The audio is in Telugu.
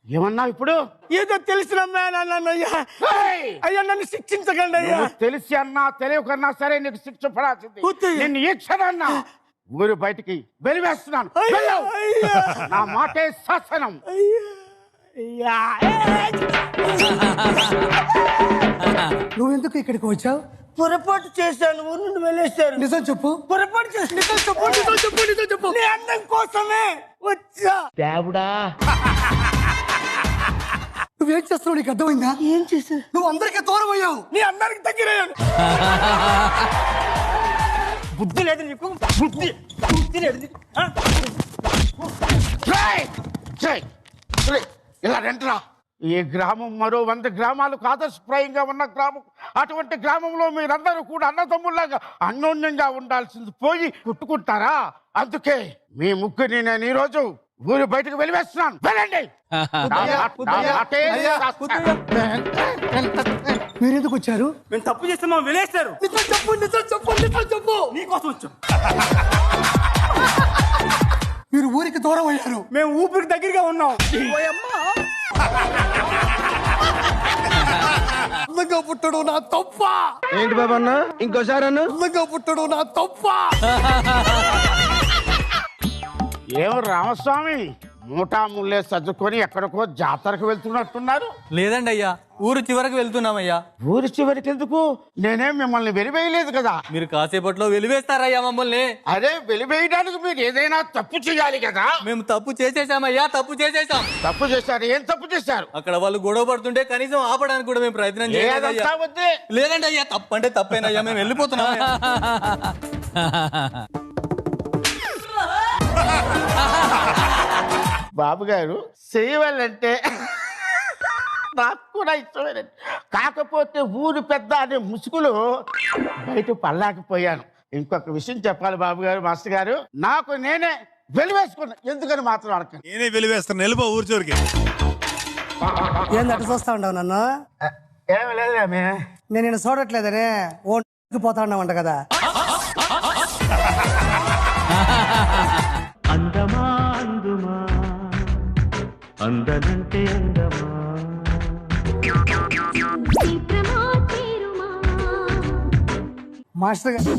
ఏమన్నా ఇప్పుడు? ఏదో తెలిసినయ్యా. అయ్యా నన్ను శిక్షించకండి అయ్యా. తెలిసి అన్నా తెలియకన్నా సరే నీకు శిక్ష పడాల్సింది. నిన్ను ఈ క్షణన్నా ఊరు బయటికి వెలివేస్తున్నాను. నా మాటే శాసనం. నువ్వెందుకు ఇక్కడికి వచ్చావు? పొరపాటు చేశాను, ఊరు నుండి వెళ్ళేశారు. నిజం చెప్పు. పొరపాటు చేసి నిజం చెప్పు. నీ అందం కోసమే వచ్చా. దేవుడా, నువ్వేం చేస్తున్నావు నీకు అర్థమైందా? ఏం చేశా? నువ్వు అందరికీ దూరం అయ్యావు. నీ అందరికి దగ్గరయ్యాను. బుద్ధి లేదు నీకు, బుద్ధి లేదు నీకు. ఇలా రండిరా. ఈ గ్రామం మరో 100 గ్రామాలకు ఆదర్శప్రాయంగా ఉన్న గ్రామం. అటువంటి గ్రామంలో మీరందరూ కూడా అన్నదమ్ముల్లాగా అన్యోన్యంగా ఉండాల్సింది పోయి కొట్టుకుంటారా? అందుకే మీ ముగ్గురిని నేను ఈ రోజు ఊరు బయటకు వెలివేస్తున్నాను. వెళ్ళండి. మీరెందుకు వచ్చారు? మేము తప్పు చేస్తే మేము వెళ్ళేస్తారు. నిజం చెప్పు. నీకోసం వచ్చాం. మీరు ఊరికి దూరం అయ్యారు. మేము ఊపిరికి దగ్గరగా ఉన్నాం. అందంగా పుట్టడు నా తప్ప. ఏంటి బాబా అన్న? ఇంకోసారి అన్న. అందంగా పుట్టడు నా తప్ప. ఏం రామస్వామి, మూటా ముల్లే సర్దుకొని ఎక్కడికో జాతరకు వెళ్తున్నట్టున్నారు? లేదండి అయ్యా, ఊరు చివరికి వెళ్తున్నామయ్యా. ఊరి చివరికి ఎందుకు? నేనేం మిమ్మల్ని వెలివేయలేదు కదా. మీరు కాసేపట్లో వెలివేస్తారయ్యా మమ్మల్ని. అదే వెలివేయడానికి మీరు ఏదైనా తప్పు చేయాలి కదా. మేము తప్పు చేసేసామయ్యా, తప్పు చేసేసాం. తప్పు చేశారు. ఏం తప్పు చేశారు? అక్కడ వాళ్ళు గొడవ పడుతుంటే కనీసం ఆపడానికి కూడా మేము ప్రయత్నం చేయలేదయ్యా. లేదండి అయ్యా, తప్పు అంటే తప్పేనయ్యా, మేము వెళ్ళిపోతున్నాం. బాబు గారు, చేయవాలంటే నాకు కూడా ఇష్టమేనండి. కాకపోతే ఊరు పెద్ద అనే ముసుగులో బయట పడలేకపోయాను. ఇంకొక విషయం చెప్పాలి బాబు గారు, మాస్టర్ గారు, నాకు నేనే వెలివేసుకున్నా. ఎందుకని మాత్రం అడగండి. నేనే వెలివేస్తాను. వెళ్ళిపో ఊరి చివరికి. ఏంది అట్ట చూస్తా ఉండవు నన్ను? ఏమి లేదు ఆమె. నేను నిన్ను చూడట్లేదనే పోతా ఉన్నావంట కదా. అందమా అందుమా అందనంటే అందమా మాస్టర్ గారు